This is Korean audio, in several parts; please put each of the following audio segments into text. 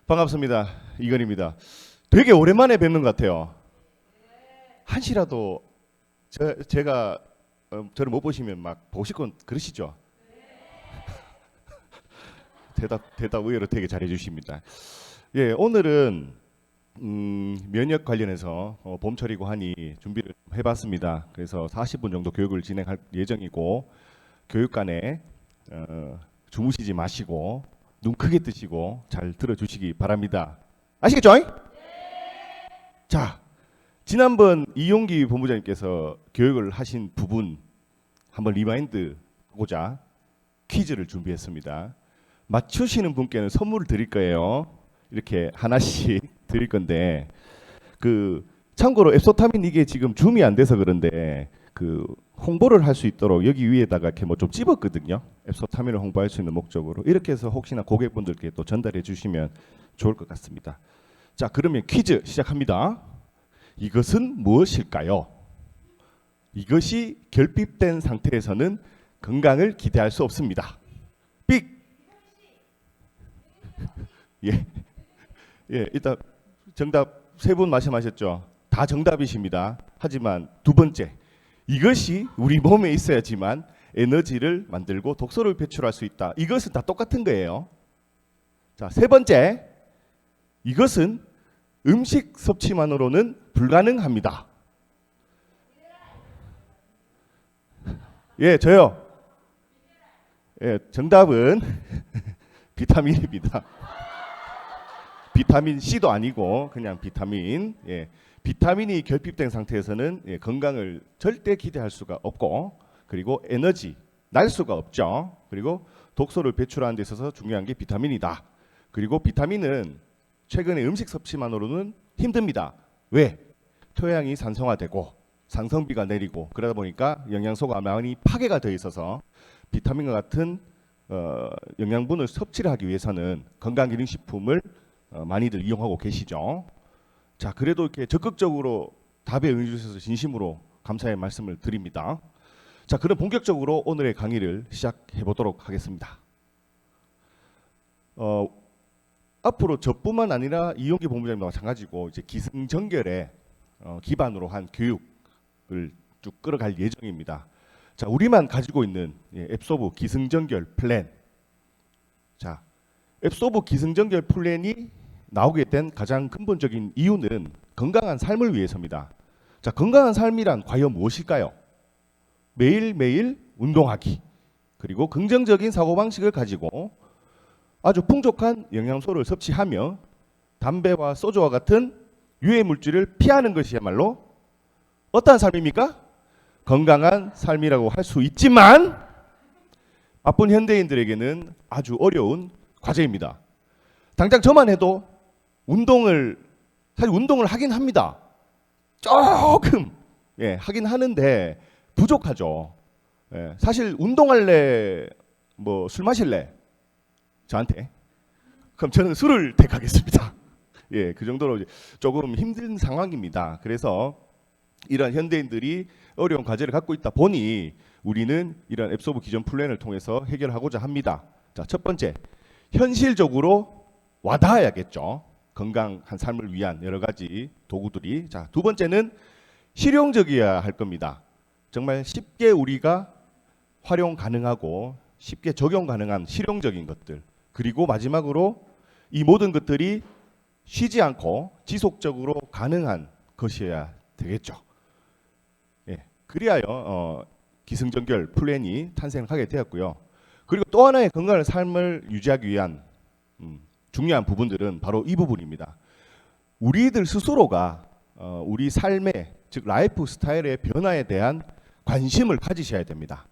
반갑습니다. 이건입니다. 되게 오랜만에 뵙는 것 같아요. 한시라도 제가 저를 못 보시면 막 보고 싶고 그러시죠? 대답 의외로 되게 잘해 주십니다. 예, 오늘은 면역 관련해서 봄철이고 하니 준비를 해봤습니다. 그래서 40분 정도 교육을 진행할 예정이고 교육간에 주무시지 마시고 눈 크게 뜨시고 잘 들어주시기 바랍니다. 아시겠죠? 네. 자, 지난번 이용기 본부장님께서 교육을 하신 부분 한번 리마인드 하고자 퀴즈를 준비했습니다. 맞추시는 분께는 선물을 드릴 거예요. 이렇게 하나씩 드릴 건데 참고로 앱소타민 이게 지금 줌이 안 돼서 그런데 홍보를 할 수 있도록 여기 위에다가 이렇게 뭐 좀 찝었거든요. 앱소타민을 홍보할 수 있는 목적으로 이렇게 해서 혹시나 고객분들께 또 전달해 주시면 좋을 것 같습니다. 자, 그러면 퀴즈 시작합니다. 이것은 무엇일까요? 이것이 결핍된 상태에서는 건강을 기대할 수 없습니다. 삑. 예, 일단 정답 세 분 말씀하셨죠. 다 정답이십니다. 하지만 두 번째, 이것이 우리 몸에 있어야지만 에너지를 만들고 독소를 배출할 수 있다. 이것은 다 똑같은 거예요. 자, 세 번째, 이것은 음식 섭취만으로는 불가능합니다. 예, 저요. 예, 정답은 비타민입니다. 비타민 C도 아니고 그냥 비타민. 예, 비타민이 결핍된 상태에서는 건강을 절대 기대할 수가 없고, 그리고 에너지 날 수가 없죠. 그리고 독소를 배출하는 데 있어서 중요한 게 비타민이다. 그리고 비타민은 최근에 음식 섭취만으로는 힘듭니다. 왜? 토양이 산성화되고 산성비가 내리고 그러다 보니까 영양소가 많이 파괴가 되어 있어서 비타민과 같은 영양분을 섭취를 하기 위해서는 건강기능식품을 많이들 이용하고 계시죠. 자, 그래도 이렇게 적극적으로 답에 응해주셔서 진심으로 감사의 말씀을 드립니다. 자, 그럼 본격적으로 오늘의 강의를 시작해 보도록 하겠습니다. 앞으로 저뿐만 아니라 이용기 본부장님과 마찬가지고 이제 기승전결에 기반으로 한 교육을 쭉 끌어갈 예정입니다. 자, 우리만 가지고 있는 앱소브 기승전결 플랜. 자, 앱소브 기승전결 플랜이 나오게 된 가장 근본적인 이유는 건강한 삶을 위해서입니다. 자, 건강한 삶이란 과연 무엇일까요? 매일매일 운동하기, 그리고 긍정적인 사고방식을 가지고 아주 풍족한 영양소를 섭취하며 담배와 소주와 같은 유해 물질을 피하는 것이야말로 어떠한 삶입니까? 건강한 삶이라고 할 수 있지만 바쁜 현대인들에게는 아주 어려운 과제입니다. 당장 저만 해도 사실 운동을 하긴 합니다. 조금 하긴 하는데 부족하죠. 사실 운동할래, 뭐 술 마실래? 저한테. 그럼 저는 술을 택하겠습니다. 그 정도로 조금 힘든 상황입니다. 그래서 이런 현대인들이 어려운 과제를 갖고 있다 보니 우리는 이런 앱소브 기존 플랜을 통해서 해결하고자 합니다. 자, 첫 번째, 현실적으로 와닿아야겠죠. 건강한 삶을 위한 여러 가지 도구들이. 자, 두 번째는 실용적이어야 할 겁니다. 정말 쉽게 우리가 활용 가능하고 쉽게 적용 가능한 실용적인 것들. 그리고 마지막으로 이 모든 것들이 쉬지 않고 지속적으로 가능한 것이어야 되겠죠. 그리하여 기승전결 플랜이 탄생하게 되었고요. 그리고 또 하나의 건강한 삶을 유지하기 위한 중요한 부분들은 바로 이 부분입니다. 우리들 스스로가 우리 삶의, 즉 라이프 스타일의 변화에 대한 관심을 가지셔야 됩니다.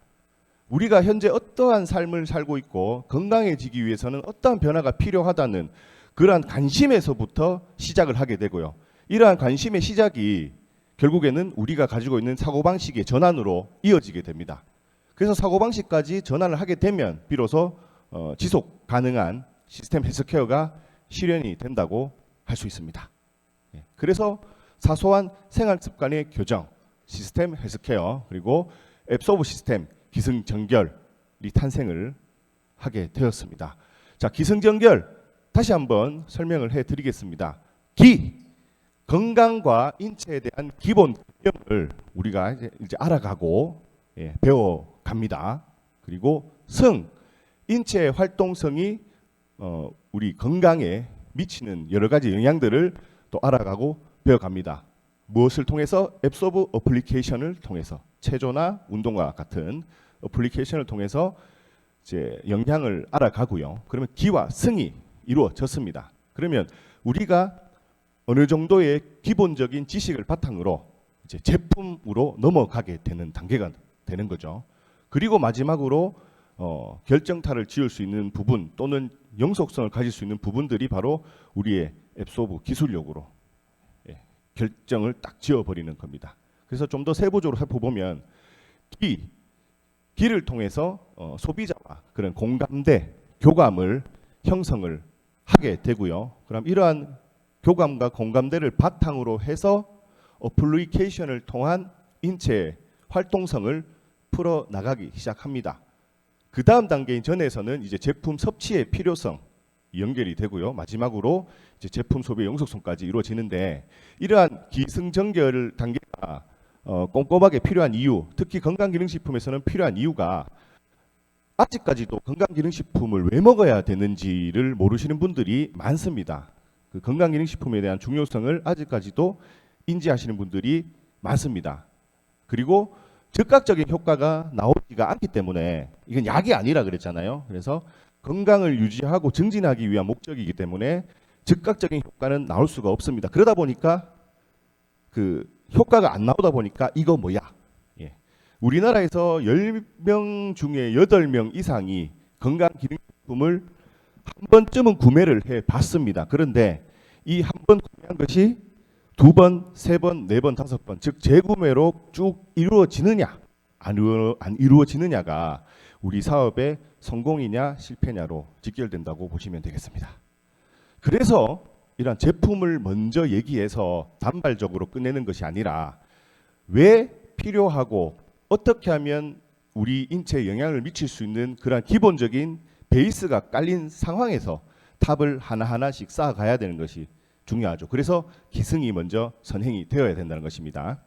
우리가 현재 어떠한 삶을 살고 있고 건강해지기 위해서는 어떠한 변화가 필요하다는 그러한 관심에서부터 시작을 하게 되고요. 이러한 관심의 시작이 결국에는 우리가 가지고 있는 사고방식의 전환으로 이어지게 됩니다. 그래서 사고방식까지 전환을 하게 되면 비로소 지속 가능한 시스템 헬스케어가 실현이 된다고 할 수 있습니다. 그래서 사소한 생활습관의 교정, 시스템 헬스케어, 그리고 앱소브 시스템 기승전결이 탄생을 하게 되었습니다. 자, 기승전결 다시 한번 설명을 해드리겠습니다. 기, 건강과 인체에 대한 기본 개념을 우리가 이제 알아가고 배워갑니다. 그리고 성, 인체의 활동성이 우리 건강에 미치는 여러 가지 영향들을 또 알아가고 배워갑니다. 무엇을 통해서? 앱소브 어플리케이션을 통해서, 체조나 운동과 같은 어플리케이션을 통해서 이제 영향을 알아가고요. 그러면 기와 성이 이루어졌습니다. 그러면 우리가 어느 정도의 기본적인 지식을 바탕으로 이제 제품으로 넘어가게 되는 단계가 되는 거죠. 그리고 마지막으로 결정타를 지을 수 있는 부분 또는 영속성을 가질 수 있는 부분들이 바로 우리의 앱소브 기술력으로 결정을 딱 지어버리는 겁니다. 그래서 좀 더 세부적으로 살펴보면 기를 통해서 소비자와 그런 공감대, 교감을 형성을 하게 되고요. 그럼 이러한 교감과 공감대를 바탕으로 해서 어플리케이션을 통한 인체의 활동성을 풀어 나가기 시작합니다. 그 다음 단계인 전에서는 이제 제품 섭취의 필요성 연결이 되고요. 마지막으로 이제 제품 소비의 영속성까지 이루어지는데, 이러한 기승전결 단계가 꼼꼼하게 필요한 이유, 특히 건강기능식품에서는 필요한 이유가 아직까지도 건강기능식품을 왜 먹어야 되는지를 모르시는 분들이 많습니다. 그 건강기능식품에 대한 중요성을 아직까지도 인지하시는 분들이 많습니다. 그리고 즉각적인 효과가 나오지가 않기 때문에, 이건 약이 아니라 그랬잖아요. 그래서 건강을 유지하고 증진하기 위한 목적이기 때문에 즉각적인 효과는 나올 수가 없습니다. 그러다 보니까 그 효과가 안 나오다 보니까 이거 뭐야? 우리나라에서 10명 중에 8명 이상이 건강기능식품을 한 번쯤은 구매를 해봤습니다. 그런데 이 한 번 구매한 것이 2번, 3번, 4번, 5번, 즉 재구매로 쭉 이루어지느냐 안 이루어지느냐가 우리 사업의 성공이냐 실패냐로 직결된다고 보시면 되겠습니다. 그래서 이러한 제품을 먼저 얘기해서 단발적으로 끝내는 것이 아니라 왜 필요하고 어떻게 하면 우리 인체에 영향을 미칠 수 있는 그런 기본적인 베이스가 깔린 상황에서 탑을 하나하나씩 쌓아가야 되는 것이 중요하죠. 그래서 기승이 먼저 선행이 되어야 된다는 것입니다.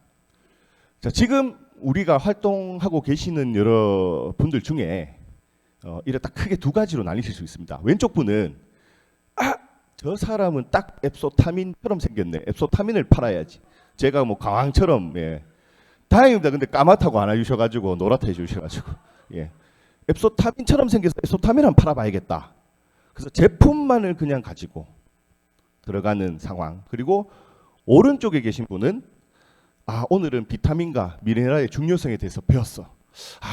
자, 지금 우리가 활동하고 계시는 여러분들 중에 이래 딱 크게 두 가지로 나뉘실 수 있습니다. 왼쪽 분은 저 사람은 딱 앱소타민처럼 생겼네. 앱소타민을 팔아야지. 제가 뭐 가왕처럼 다행입니다. 근데 까맣다고 안 해주셔가지고 노랗게 해주셔가지고 앱소타민처럼 생겨서 앱소타민 한번 팔아봐야겠다. 그래서 제품만을 그냥 가지고 들어가는 상황. 그리고 오른쪽에 계신 분은 오늘은 비타민과 미네랄의 중요성에 대해서 배웠어.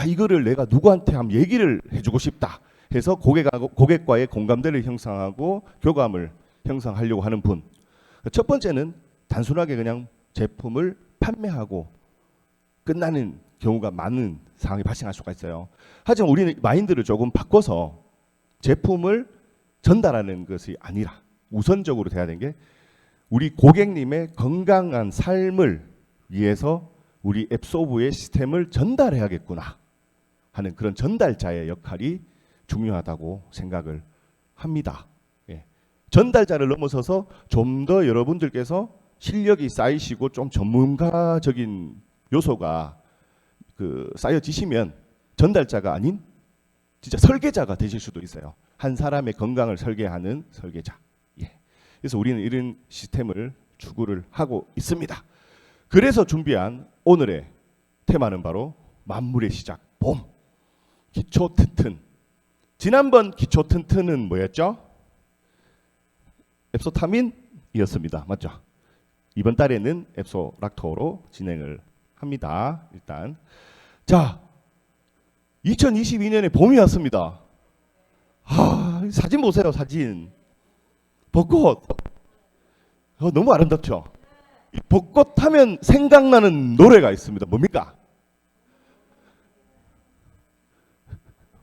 이거를 내가 누구한테 한번 얘기를 해주고 싶다 해서 고객과의 공감대를 형성하고 교감을 형성하려고 하는 분. 첫 번째는 단순하게 그냥 제품을 판매하고 끝나는 경우가 많은 상황이 발생할 수가 있어요. 하지만 우리는 마인드를 조금 바꿔서 제품을 전달하는 것이 아니라 우선적으로 돼야 되는 게 우리 고객님의 건강한 삶을 위해서 우리 앱소브의 시스템을 전달해야겠구나 하는 그런 전달자의 역할이 중요하다고 생각을 합니다. 전달자를 넘어서서 좀 더 여러분들께서 실력이 쌓이시고 좀 전문가적인 요소가 쌓여지시면 전달자가 아닌 진짜 설계자가 되실 수도 있어요. 한 사람의 건강을 설계하는 설계자. 그래서 우리는 이런 시스템을 추구를 하고 있습니다. 그래서 준비한 오늘의 테마는 바로 만물의 시작, 봄. 기초 튼튼. 지난번 기초 튼튼은 뭐였죠? 앱소타민이었습니다. 맞죠? 이번 달에는 앱소락토로 진행을 합니다. 일단 자, 2022년에 봄이 왔습니다. 사진 보세요. 사진. 벚꽃. 너무 아름답죠? 이 벚꽃 하면 생각나는 노래가 있습니다. 뭡니까?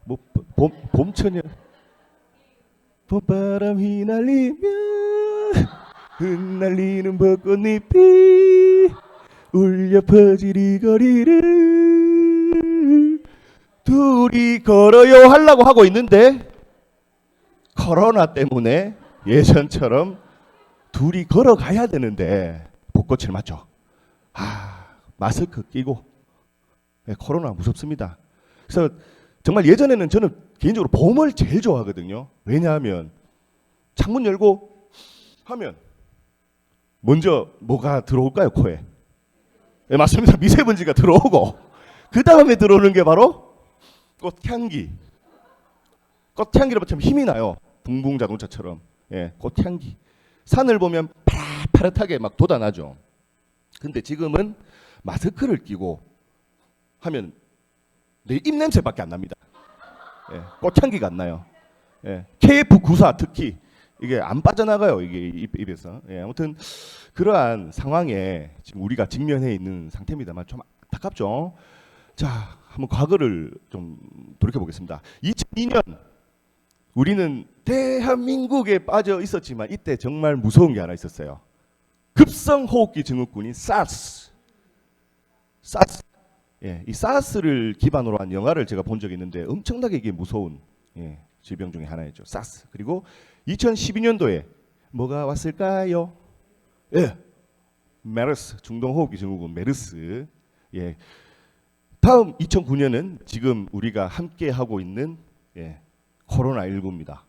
뭐 봄처녀. 봄바람 휘날리며 흩날리는 벚꽃잎이 울려 퍼질 이 거리를 둘이 걸어요 하려고 하고 있는데 코로나 때문에 예전처럼 둘이 걸어가야 되는데 복고칠 맞죠? 마스크 끼고. 코로나 무섭습니다. 그래서 정말 예전에는 저는 개인적으로 봄을 제일 좋아하거든요. 왜냐하면 창문 열고 하면 먼저 뭐가 들어올까요? 코에. 네, 맞습니다. 미세먼지가 들어오고 그 다음에 들어오는 게 바로 꽃향기. 꽃향기로 참 힘이 나요. 붕붕 자동차처럼. 예, 꽃향기. 산을 보면 파릇파릇하게 막 돋아나죠. 근데 지금은 마스크를 끼고 하면 내 입냄새밖에 안 납니다. 예, 꽃향기가 안 나요. 예, KF94 특히 이게 안 빠져나가요. 이게 입에서. 예, 아무튼 그러한 상황에 지금 우리가 직면해 있는 상태입니다만 좀 안타깝죠. 자, 한번 과거를 좀 돌이켜 보겠습니다. 2002년 우리는 대한민국에 빠져 있었지만 이때 정말 무서운 게 하나 있었어요. 급성호흡기 증후군인 사스. 예, 이 사스를 기반으로 한 영화를 제가 본 적이 있는데 엄청나게 이게 무서운 질병 중에 하나였죠. 사스. 그리고 2012년도에 뭐가 왔을까요? 예, 메르스, 중동호흡기 증후군 메르스. 예, 다음 2009년은 지금 우리가 함께 하고 있는 코로나19입니다.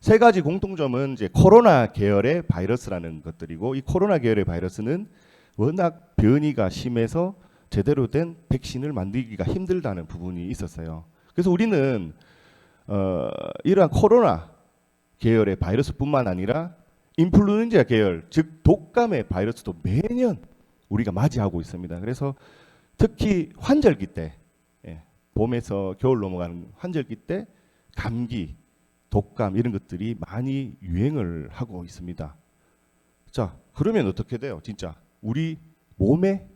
세 가지 공통점은 이제 코로나 계열의 바이러스라는 것들이고, 이 코로나 계열의 바이러스는 워낙 변이가 심해서 제대로 된 백신을 만들기가 힘들다는 부분이 있었어요. 그래서 우리는 이러한 코로나 계열의 바이러스뿐만 아니라 인플루엔자 계열, 즉 독감의 바이러스도 매년 우리가 맞이하고 있습니다. 그래서 특히 환절기 때, 봄에서 겨울 넘어가는 환절기 때 감기, 독감 이런 것들이 많이 유행을 하고 있습니다. 자, 그러면 어떻게 돼요? 진짜 우리 몸에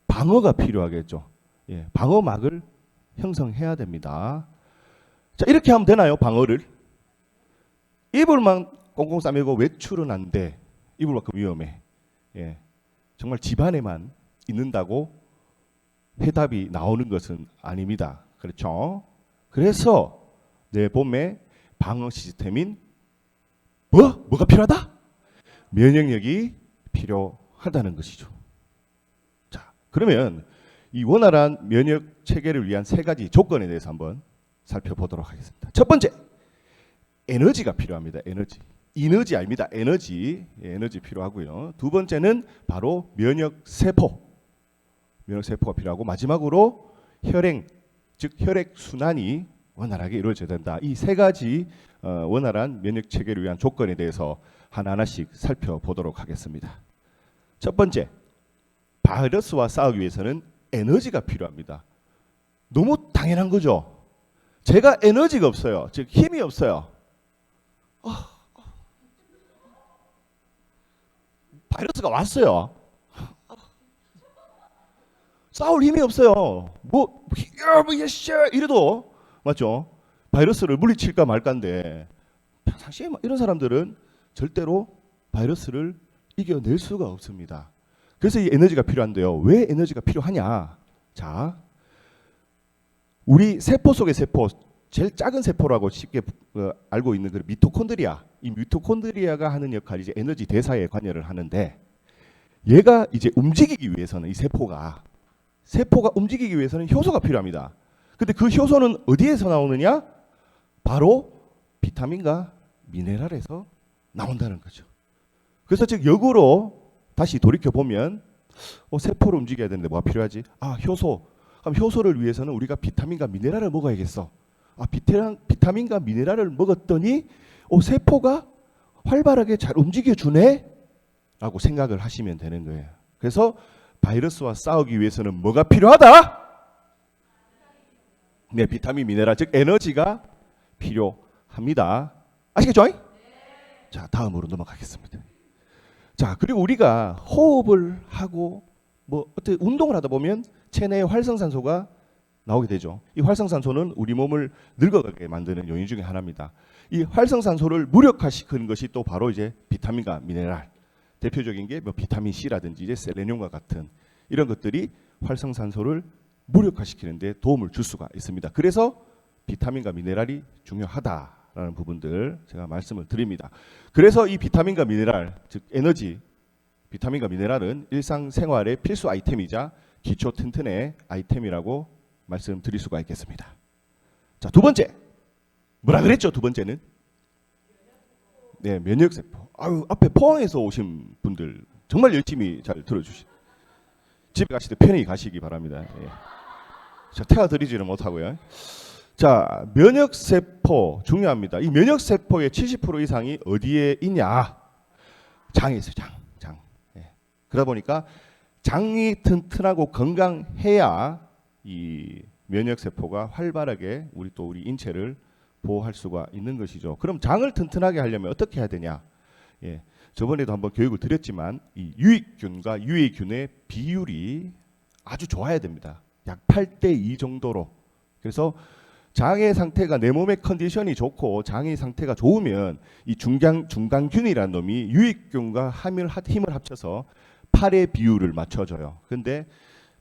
방어가 필요하겠죠. 예, 방어막을 형성해야 됩니다. 자, 이렇게 하면 되나요? 방어를 이불만 꽁꽁 싸매고 외출은 안 돼. 이불만큼 위험해. 예, 정말 집안에만 있는다고 해답이 나오는 것은 아닙니다. 그렇죠? 그래서 내 몸에 방어 시스템인 뭐가 필요하다? 면역력이 필요하다는 것이죠. 자, 그러면 이 원활한 면역 체계를 위한 세 가지 조건에 대해서 한번 살펴보도록 하겠습니다. 첫 번째, 에너지가 필요합니다. 에너지 아닙니다. 에너지 필요하고요. 두 번째는 바로 면역 세포가 필요하고, 마지막으로 혈행, 즉 혈액 순환이 원활하게 이루어져야 된다. 이 세 가지 원활한 면역 체계를 위한 조건에 대해서 하나하나씩 살펴보도록 하겠습니다. 첫 번째, 바이러스와 싸우기 위해서는 에너지가 필요합니다. 너무 당연한 거죠. 제가 에너지가 없어요. 즉 힘이 없어요. 바이러스가 왔어요. 싸울 힘이 없어요. 이래도 맞죠? 바이러스를 물리칠까 말까인데 사실 이런 사람들은 절대로 바이러스를 이겨낼 수가 없습니다. 그래서 이 에너지가 필요한데요. 왜 에너지가 필요하냐? 자, 우리 세포 속의 세포, 제일 작은 세포라고 쉽게 알고 있는 그 미토콘드리아, 이 미토콘드리아가 하는 역할이 이제 에너지 대사에 관여를 하는데, 얘가 이제 움직이기 위해서는 이 세포가 움직이기 위해서는 효소가 필요합니다. 근데 그 효소는 어디에서 나오느냐? 바로 비타민과 미네랄에서 나온다는 거죠. 그래서 즉 역으로 다시 돌이켜 보면 세포를 움직여야 되는데 뭐가 필요하지? 효소. 그럼 효소를 위해서는 우리가 비타민과 미네랄을 먹어야겠어. 비타민과 미네랄을 먹었더니 세포가 활발하게 잘 움직여주네? 라고 생각을 하시면 되는 거예요. 그래서 바이러스와 싸우기 위해서는 뭐가 필요하다? 네, 비타민, 미네랄, 즉 에너지가 필요합니다. 아시겠죠? 자, 다음으로 넘어가겠습니다. 자, 그리고 우리가 호흡을 하고 어떻게 운동을 하다 보면 체내에 활성산소가 나오게 되죠. 이 활성산소는 우리 몸을 늙어가게 만드는 요인 중에 하나입니다. 이 활성산소를 무력화시키는 것이 또 바로 이제 비타민과 미네랄. 대표적인 게 비타민 C라든지 이제 셀레늄과 같은 이런 것들이 활성산소를 무력화시키는 데 도움을 줄 수가 있습니다. 그래서 비타민과 미네랄이 중요하다. 있다라는 부분들 제가 말씀을 드립니다. 그래서 이 비타민과 미네랄, 즉 에너지, 비타민과 미네랄은 일상생활의 필수 아이템이자 기초 튼튼의 아이템이라고 말씀드릴 수가 있겠습니다. 자, 두 번째. 뭐라 그랬죠? 두 번째는? 네, 면역세포. 아유, 앞에 포항에서 오신 분들 정말 열심히 잘 들어주시. 집에 가실 때 편히 가시기 바랍니다. 예. 자, 태워드리지는 못하고요. 자, 면역세포 중요합니다. 이 면역세포의 70% 이상이 어디에 있냐? 장에 있어요. 장. 예. 그러다 보니까 장이 튼튼하고 건강해야 이 면역세포가 활발하게 우리 인체를 보호할 수가 있는 것이죠. 그럼 장을 튼튼하게 하려면 어떻게 해야 되냐? 예. 저번에도 한번 교육을 드렸지만 이 유익균과 유해균의 비율이 아주 좋아야 됩니다. 약 8대 2 정도로. 그래서 장의 상태가 내 몸의 컨디션이 좋고 장의 상태가 좋으면 이 중간균이라는 놈이 유익균과 힘을 합쳐서 8의 비율을 맞춰줘요. 근데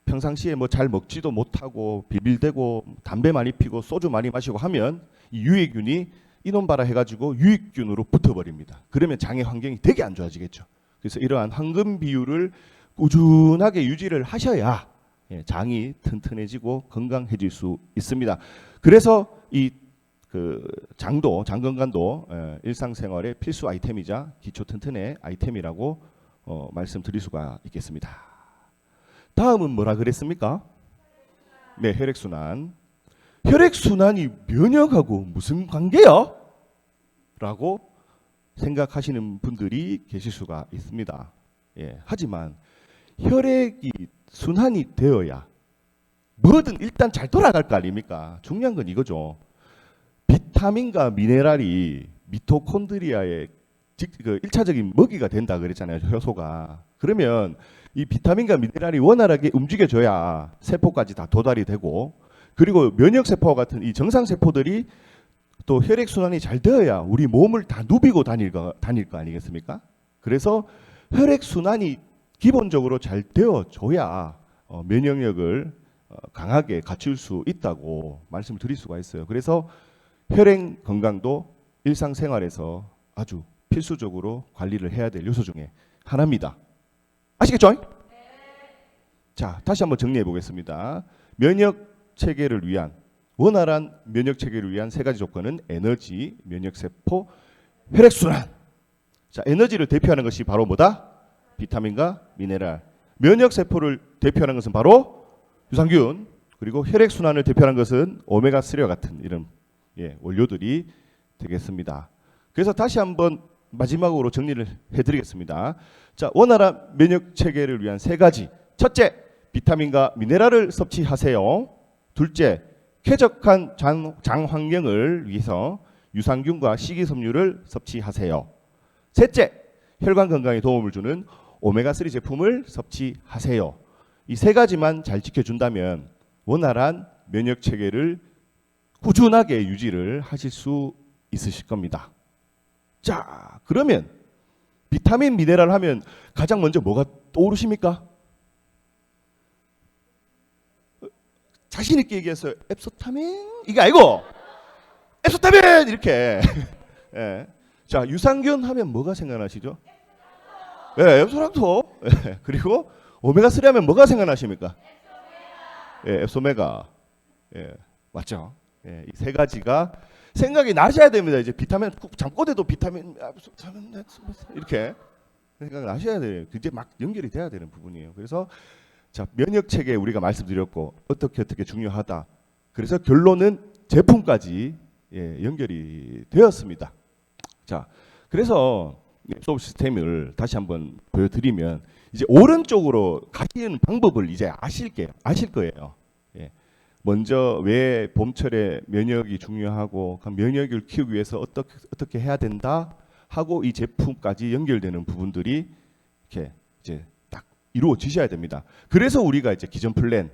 평상시에 뭐 잘 먹지도 못하고 빌빌대고 담배 많이 피고 소주 많이 마시고 하면 이 유해균이 이놈 봐라 해가지고 유익균으로 붙어버립니다. 그러면 장의 환경이 되게 안 좋아지겠죠. 그래서 이러한 황금 비율을 꾸준하게 유지를 하셔야 장이 튼튼해지고 건강해질 수 있습니다. 그래서 이 장 건강도 일상생활의 필수 아이템이자 기초 튼튼의 아이템이라고 말씀드릴 수가 있겠습니다. 다음은 뭐라 그랬습니까? 네, 혈액순환. 혈액순환이 면역하고 무슨 관계야? 라고 생각하시는 분들이 계실 수가 있습니다. 예, 하지만 혈액이 순환이 되어야 뭐든 일단 잘 돌아갈 거 아닙니까? 중요한 건 이거죠. 비타민과 미네랄이 미토콘드리아의 그 1차적인 먹이가 된다 그랬잖아요. 효소가. 그러면 이 비타민과 미네랄이 원활하게 움직여줘야 세포까지 다 도달이 되고, 그리고 면역세포와 같은 이 정상세포들이 또 혈액순환이 잘 되어야 우리 몸을 다 누비고 다닐 거 아니겠습니까? 그래서 혈액순환이 기본적으로 잘 되어줘야 면역력을 강하게 갖출 수 있다고 말씀을 드릴 수가 있어요. 그래서 혈액 건강도 일상생활에서 아주 필수적으로 관리를 해야 될 요소 중에 하나입니다. 아시겠죠? 자, 다시 한번 정리해 보겠습니다. 면역체계를 위한, 원활한 면역체계를 위한 세 가지 조건은 에너지, 면역세포, 혈액순환. 자, 에너지를 대표하는 것이 바로 뭐다? 비타민과 미네랄. 면역세포를 대표하는 것은 바로 유산균. 그리고 혈액순환을 대표하는 것은 오메가3와 같은 이런 원료들이 되겠습니다. 그래서 다시 한번 마지막으로 정리를 해드리겠습니다. 자, 원활한 면역체계를 위한 세 가지. 첫째, 비타민과 미네랄을 섭취하세요. 둘째, 쾌적한 장 환경을 위해서 유산균과 식이섬유를 섭취하세요. 셋째, 혈관 건강에 도움을 주는 오메가3 제품을 섭취하세요. 이 세 가지만 잘 지켜준다면 원활한 면역체계를 꾸준하게 유지를 하실 수 있으실 겁니다. 자, 그러면 비타민, 미네랄 하면 가장 먼저 뭐가 떠오르십니까? 자신 있게 얘기했어요. 앱소타민? 이게 아니고 앱소타민 이렇게. 예. 자, 유산균 하면 뭐가 생각나시죠? 예, 앱소락토. 예. 그리고 오메가3 하면 뭐가 생각나십니까? 예, 앱소메가. 예, 맞죠? 예, 이 세 가지가 생각이 나셔야 됩니다. 이제 비타민 잠꼬대도 비타민 이렇게 생각 나셔야 돼요. 이제 막 연결이 돼야 되는 부분이에요. 그래서 자, 면역 체계 우리가 말씀드렸고 어떻게 중요하다. 그래서 결론은 제품까지 연결이 되었습니다. 자, 그래서 수업 시스템을 다시 한번 보여드리면 이제 오른쪽으로 가시는 방법을 이제 아실 거예요. 예. 먼저 왜 봄철에 면역이 중요하고 그 면역을 키우기 위해서 어떻게 해야 된다 하고 이 제품까지 연결되는 부분들이 이렇게 이제 딱 이루어지셔야 됩니다. 그래서 우리가 이제 기존 플랜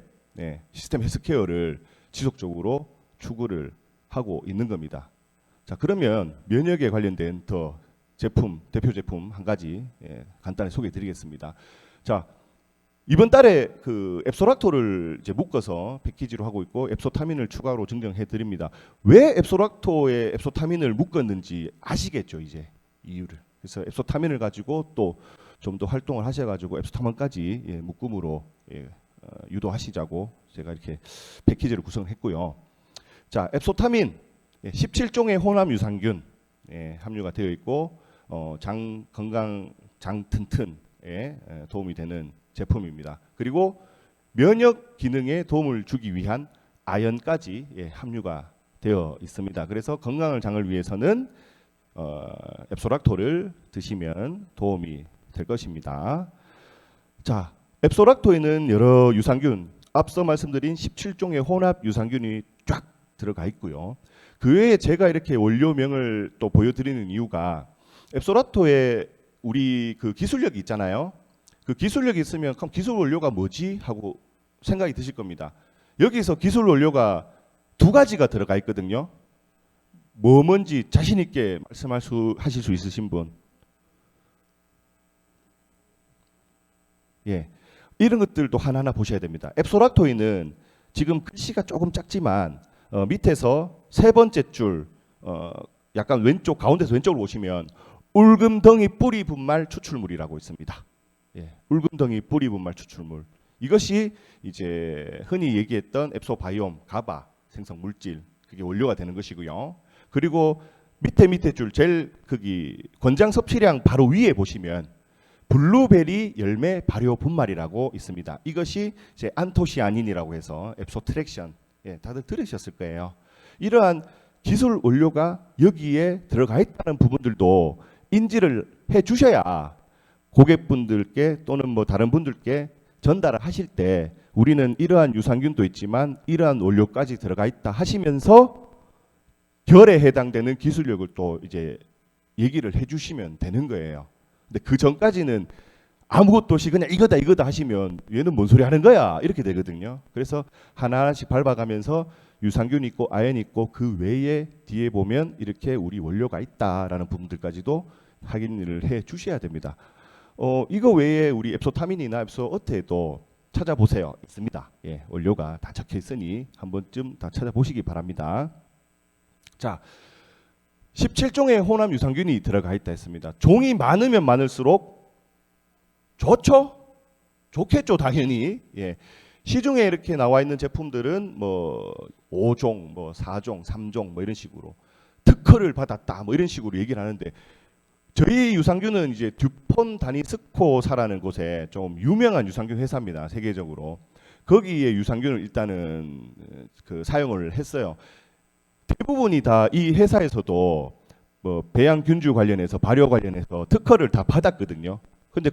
시스템 헬스케어를 지속적으로 추구를 하고 있는 겁니다. 자, 그러면 면역에 관련된 대표 제품 한 가지 간단히 소개해 드리겠습니다. 자, 이번 달에 그 앱소락토를 이제 묶어서 패키지로 하고 있고 앱소타민을 추가로 증정해 드립니다. 왜 앱소락토에 앱소타민을 묶었는지 아시겠죠, 이제 이유를. 그래서 앱소타민을 가지고 또 좀 더 활동을 하셔가지고 앱소타민까지 묶음으로 유도하시자고 제가 이렇게 패키지를 구성했고요. 자, 앱소타민 17종의 혼합 유산균 함유가 되어 있고 장 건강, 장 튼튼에 도움이 되는 제품입니다. 그리고 면역 기능에 도움을 주기 위한 아연까지 함유가 되어 있습니다. 그래서 건강한 장을 위해서는 앱소락토를 드시면 도움이 될 것입니다. 자, 앱소락토에는 여러 유산균, 앞서 말씀드린 17종의 혼합 유산균이 쫙 들어가 있고요. 그 외에 제가 이렇게 원료명을 또 보여드리는 이유가 앱소락토에 우리 그 기술력이 있잖아요. 그 기술력이 있으면 그럼 기술 원료가 뭐지? 하고 생각이 드실 겁니다. 여기서 기술 원료가 두 가지가 들어가 있거든요. 뭔지 자신 있게 하실 수 있으신 분? 예, 이런 것들도 하나하나 보셔야 됩니다. 앱소락토에는 지금 글씨가 조금 작지만 밑에서 세 번째 줄 약간 왼쪽 가운데서 왼쪽으로 보시면 울금덩이 뿌리 분말 추출물이라고 있습니다. 예, 울금덩이 뿌리 분말 추출물. 이것이 이제 흔히 얘기했던 앱소바이옴 가바 생성 물질 그게 원료가 되는 것이고요. 그리고 밑에 줄 제일 크기 권장 섭취량 바로 위에 보시면 블루베리 열매 발효 분말이라고 있습니다. 이것이 이제 안토시아닌이라고 해서 앱소트랙션 다들 들으셨을 거예요. 이러한 기술 원료가 여기에 들어가 있다는 부분들도 인지를 해 주셔야 고객분들께 또는 뭐 다른 분들께 전달을 하실 때 우리는 이러한 유산균도 있지만 이러한 원료까지 들어가 있다 하시면서 결에 해당되는 기술력을 또 이제 얘기를 해 주시면 되는 거예요. 근데 그 전까지는 아무것도 없이 그냥 이거다 하시면 얘는 뭔 소리 하는 거야 이렇게 되거든요. 그래서 하나하나씩 밟아가면서 유산균 있고 아연 있고 그 외에 뒤에 보면 이렇게 우리 원료가 있다라는 부분들까지도 확인을 해 주셔야 됩니다. 이거 외에 우리 앱소타민이나 앱소어테도 찾아보세요. 있습니다. 예, 원료가 다 적혀 있으니 한 번쯤 다 찾아보시기 바랍니다. 자, 17종의 혼합 유산균이 들어가 있다 했습니다. 종이 많으면 많을수록 좋죠? 좋겠죠, 당연히. 예. 시중에 이렇게 나와 있는 제품들은 뭐 5종, 뭐 4종, 3종 뭐 이런 식으로 특허를 받았다 뭐 이런 식으로 얘기를 하는데 저희 유산균은 이제 듀폰 다니스코사라는 곳에 좀 유명한 유산균 회사입니다. 세계적으로. 거기에 유산균을 일단은 그 사용을 했어요. 대부분이 다 이 회사에서도 뭐 배양균주 관련해서 발효 관련해서 특허를 다 받았거든요. 근데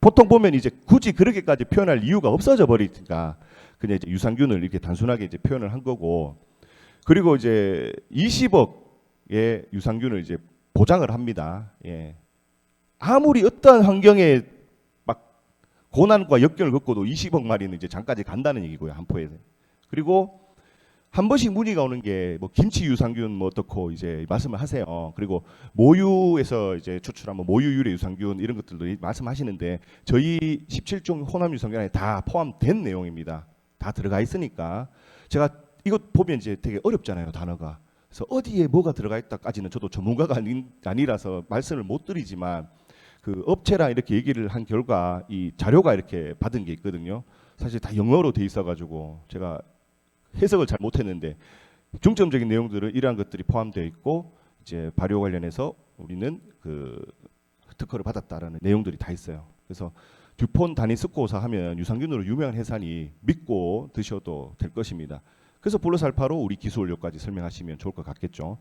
보통 보면 이제 굳이 그렇게까지 표현할 이유가 없어져 버리니까 그냥 이제 유산균을 이렇게 단순하게 이제 표현을 한 거고 그리고 이제 20억의 유산균을 이제 보장을 합니다. 예. 아무리 어떠한 환경에 막 고난과 역경을 겪고도 20억 마리는 이제 장까지 간다는 얘기고요. 한 포에. 그리고 한 번씩 문의가 오는 게 뭐 김치 유산균 뭐 어떻고 이제 말씀을 하세요. 그리고 모유에서 이제 추출한 뭐 모유 유래 유산균 이런 것들도 말씀하시는데 저희 17종 혼합 유산균 안에 다 포함된 내용입니다. 다 들어가 있으니까 제가 이거 보면 이제 되게 어렵잖아요, 단어가. 그래서 어디에 뭐가 들어가 있다까지는 저도 전문가가 아니라서 말씀을 못 드리지만 그 업체랑 이렇게 얘기를 한 결과 이 자료가 이렇게 받은 게 있거든요. 사실 다 영어로 돼 있어가지고 제가 해석을 잘 못했는데 중점적인 내용들은 이러한 것들이 포함되어 있고 이제 발효 관련해서 우리는 그 특허를 받았다라는 내용들이 다 있어요. 그래서 듀폰 다니스코사 하면 유산균으로 유명한 회사니 믿고 드셔도 될 것입니다. 그래서 볼로살파로 우리 기술 원료까지 설명하시면 좋을 것 같겠죠.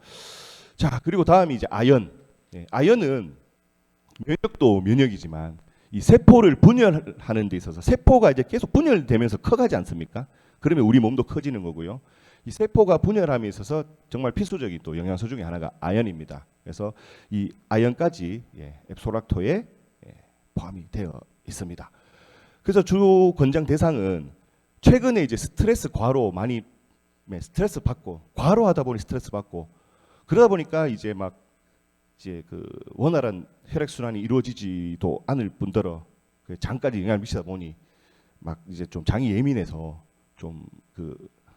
자, 그리고 다음이 이제 아연. 아연은 면역도 면역이지만 이 세포를 분열하는 데 있어서 세포가 이제 계속 분열되면서 커가지 않습니까? 그러면 우리 몸도 커지는 거고요. 이 세포가 분열함에 있어서 정말 필수적인 또 영양소 중에 하나가 아연입니다. 그래서 이 아연까지 앱소락토에 포함이 되어 있습니다. 그래서 주 권장 대상은 최근에 이제 스트레스 과로 많이 스트레스 받고 과로하다 보니 스트레스 받고 그러다 보니까 이제 막 이제 그 원활한 혈액 순환이 이루어지지도 않을 뿐더러 그 장까지 영향을 미치다 보니 막 이제 좀 장이 예민해서 좀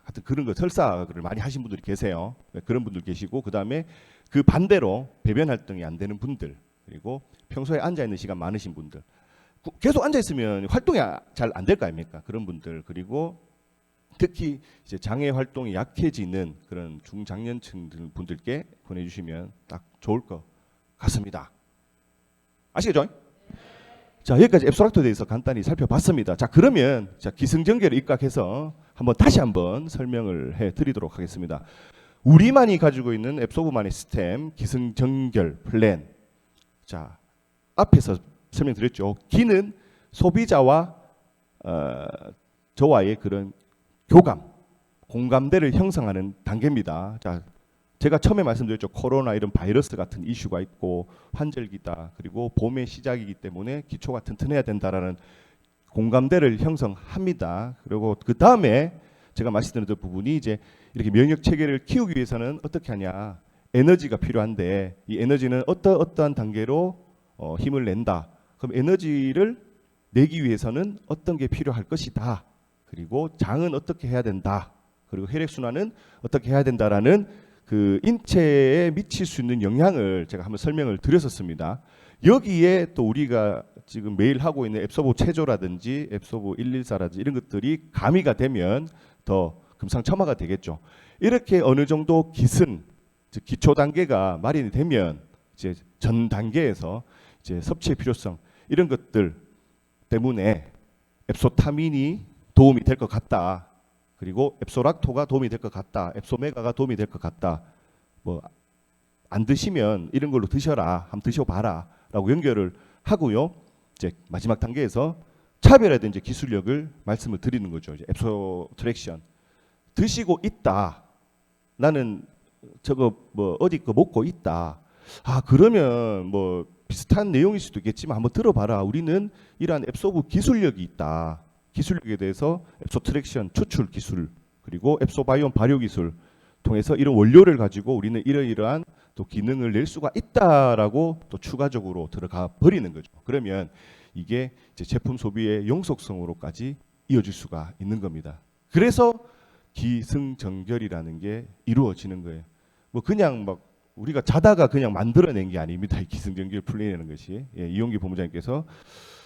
하여튼 그런 거 설사를 많이 하신 분들이 계세요. 네, 그런 분들 계시고 그다음에 그 반대로 배변 활동이 안 되는 분들 그리고 평소에 앉아 있는 시간 많으신 분들 계속 앉아 있으면 활동이 잘 안 될 거 아닙니까? 그런 분들 그리고 특히 이제 장애 활동이 약해지는 그런 중장년층 분들께 보내주시면 딱 좋을 것 같습니다. 아시겠죠? 자 여기까지 앱소락토에 대해서 간단히 살펴봤습니다. 자 그러면 자 기승전결을 입각해서 다시 한번 설명을 해드리도록 하겠습니다. 우리만이 가지고 있는 앱소브만의 시스템 기승전결 플랜. 자 앞에서 설명드렸죠. 기는 소비자와 저와의 그런 교감, 공감대를 형성하는 단계입니다. 자, 제가 처음에 말씀드렸죠. 코로나 이런 바이러스 같은 이슈가 있고 환절기다. 그리고 봄의 시작이기 때문에 기초가 튼튼해야 된다라는 공감대를 형성합니다. 그리고 그 다음에 제가 말씀드렸던 부분이 이제 이렇게 면역 체계를 키우기 위해서는 어떻게 하냐. 에너지가 필요한데 이 에너지는 어떠한 단계로 힘을 낸다. 그럼 에너지를 내기 위해서는 어떤 게 필요할 것이다. 그리고 장은 어떻게 해야 된다. 그리고 혈액순환은 어떻게 해야 된다라는 그 인체에 미칠 수 있는 영향을 제가 한번 설명을 드렸었습니다. 여기에 또 우리가 지금 매일 하고 있는 앱소보 체조라든지 앱소보 114라든지 이런 것들이 가미가 되면 더 금상첨화가 되겠죠. 이렇게 어느 정도 기승, 즉 기초 단계가 마련이 되면 이제 전 단계에서 이제 섭취의 필요성 이런 것들 때문에 앱소타민이 도움이 될 것 같다. 그리고 앱소락토가 도움이 될 것 같다. 앱소메가가 도움이 될 것 같다. 뭐 안 드시면 이런 걸로 드셔라. 한번 드셔봐라라고 연결을 하고요. 이제 마지막 단계에서 차별화된 기술력을 말씀을 드리는 거죠. 이제 앱소 트랙션 드시고 있다. 나는 저거 뭐 어디 거 먹고 있다. 아 그러면 뭐 비슷한 내용일 수도 있겠지만 한번 들어봐라. 우리는 이러한 앱소브 기술력이 있다. 기술력에 대해서 앱소 트랙션 추출 기술 그리고 앱소 바이옴 발효 기술 통해서 이런 원료를 가지고 우리는 이러이러한 또 기능을 낼 수가 있다라고 또 추가적으로 들어가 버리는 거죠. 그러면 이게 이제 제품 소비의 용속성으로까지 이어질 수가 있는 겁니다. 그래서 기승전결이라는 게 이루어지는 거예요. 뭐 그냥 막 우리가 자다가 그냥 만들어낸 게 아닙니다. 이 기승전결 플랜이라는 것이. 예, 이용기 본부장님께서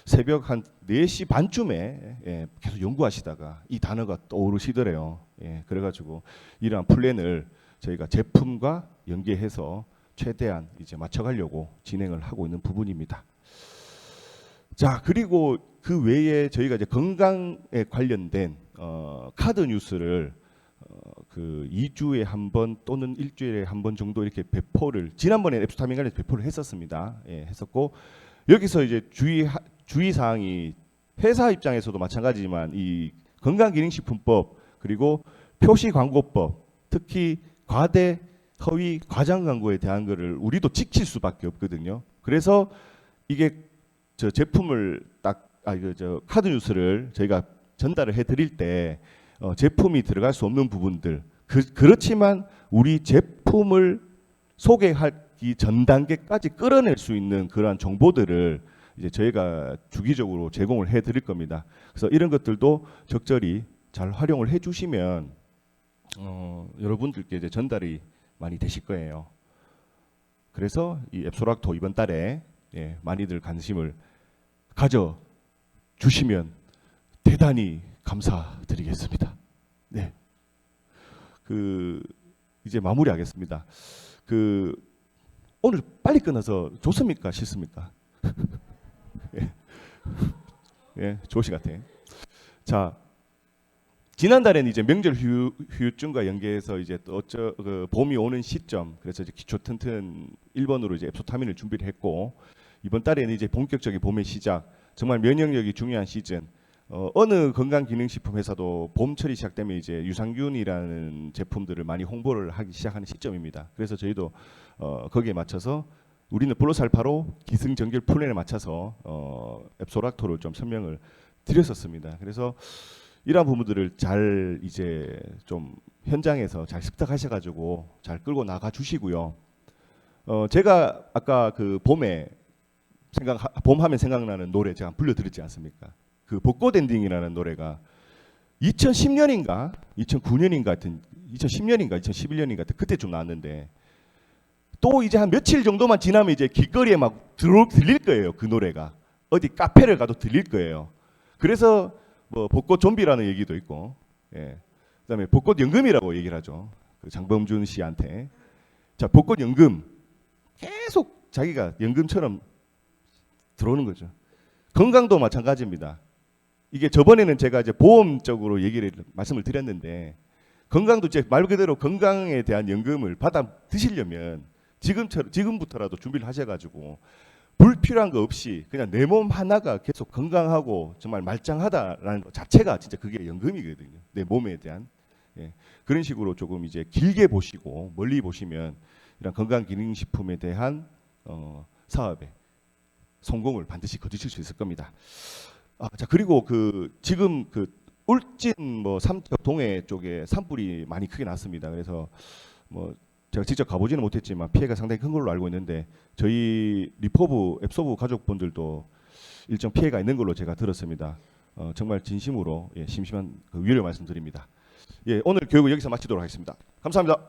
새벽 한 4시 반쯤에 계속 연구하시다가 이 단어가 떠오르시더래요. 예, 그래가지고 이러한 플랜을 저희가 제품과 연계해서 최대한 이제 맞춰가려고 진행을 하고 있는 부분입니다. 자 그리고 그 외에 저희가 이제 건강에 관련된 카드 뉴스를 그 2주에 한 번 또는 일주일에 한 번 정도 이렇게 배포를 지난번에 앱스타민 관련해서 배포를 했었습니다. 예, 했었고 여기서 이제 주의 사항이 회사 입장에서도 마찬가지지만 이 건강기능식품법 그리고 표시광고법 특히 과대 허위 과장 광고에 대한 거를 우리도 지킬 수밖에 없거든요. 그래서 이게 저 제품을 저 카드 뉴스를 저희가 전달을 해드릴 때 제품이 들어갈 수 없는 부분들 그렇지만 우리 제품을 소개하기 전 단계까지 끌어낼 수 있는 그러한 정보들을 이제 저희가 주기적으로 제공을 해드릴 겁니다. 그래서 이런 것들도 적절히 잘 활용을 해주시면 여러분들께 이제 전달이 많이 되실 거예요. 그래서 이 앱소락토 이번 달에 많이들 관심을 가져 주시면 대단히 감사드리겠습니다. 네. 이제 마무리하겠습니다. 오늘 빨리 끝나서 좋습니까? 싫습니까? 예, 좋으신 것 같아요. 자, 지난달에는 이제 명절 후유증과 연계해서 이제 또 봄이 오는 시점, 그래서 이제 기초 튼튼 1번으로 이제 앱소타민을 준비를 했고 이번 달에는 이제 본격적인 봄의 시작, 정말 면역력이 중요한 시즌. 어느 건강기능식품 회사도 봄철이 시작되면 이제 유산균이라는 제품들을 많이 홍보를 하기 시작하는 시점입니다. 그래서 저희도 거기에 맞춰서 우리는 볼로살파로 기승전결 플랜에 맞춰서 앱소락토를 좀 설명을 드렸었습니다. 그래서 이러한 부분들을 잘 이제 좀 현장에서 잘 습득하셔가지고 잘 끌고 나가 주시고요. 제가 아까 봄 하면 생각나는 노래 제가 불러드렸지 않습니까? 그 벚꽃 엔딩이라는 노래가 2010년인가 2009년인가 하여튼 2010년인가 2011년인가 하여튼 그때 좀 나왔는데 또 이제 한 며칠 정도만 지나면 이제 길거리에 막 들릴 거예요. 그 노래가 어디 카페를 가도 들릴 거예요. 그래서 뭐 벚꽃 좀비라는 얘기도 있고, 예. 그다음에 벚꽃 연금이라고 얘기를 하죠. 그 장범준 씨한테 자 벚꽃 연금 계속 자기가 연금처럼 들어오는 거죠. 건강도 마찬가지입니다. 이게 저번에는 제가 이제 보험적으로 말씀을 드렸는데 건강도 이제 말 그대로 건강에 대한 연금을 받아 드시려면 지금부터라도 준비를 하셔가지고 불필요한 거 없이 그냥 내 몸 하나가 계속 건강하고 정말 말짱하다라는 것 자체가 진짜 그게 연금이거든요. 내 몸에 대한. 예. 그런 식으로 조금 이제 길게 보시고 멀리 보시면 이런 건강기능식품에 대한 사업에 성공을 반드시 거두실 수 있을 겁니다. 자 그리고 지금 울진 뭐 삼척 동해 쪽에 산불이 많이 크게 났습니다. 그래서 뭐 제가 직접 가보지는 못했지만 피해가 상당히 큰 걸로 알고 있는데 저희 리포브 앱소브 가족분들도 일정 피해가 있는 걸로 제가 들었습니다. 정말 진심으로 심심한 위로를 말씀드립니다. 예, 오늘 교육을 여기서 마치도록 하겠습니다. 감사합니다.